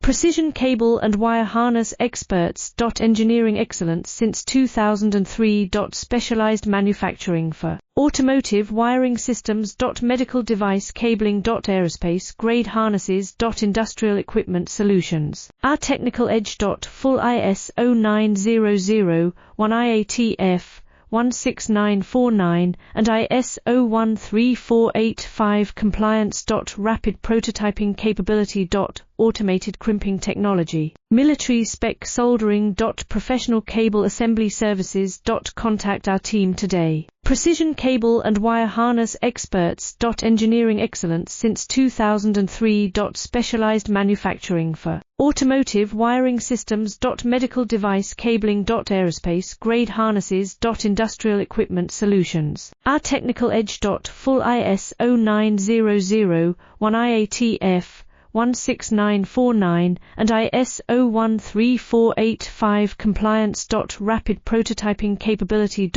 Precision cable and wire harness experts. Engineering excellence since 2003. Specialized manufacturing for automotive wiring systems. Medical device cabling. Aerospace grade harnesses. Industrial equipment solutions. Our technical edge. Full ISO 9001 IATF 16949 and ISO 13485 compliance. Rapid prototyping capability. Automated crimping technology. Military spec soldering. Professional cable assembly services. Contact our team today. Precision cable and wire harness experts. Engineering excellence since 2003. Specialized manufacturing for automotive wiring systems. Medical device cabling. Aerospace grade harnesses. Industrial equipment solutions. Our technical edge. Full ISO 9001 IATF 16949 and ISO 13485 compliance. Rapid prototyping capability.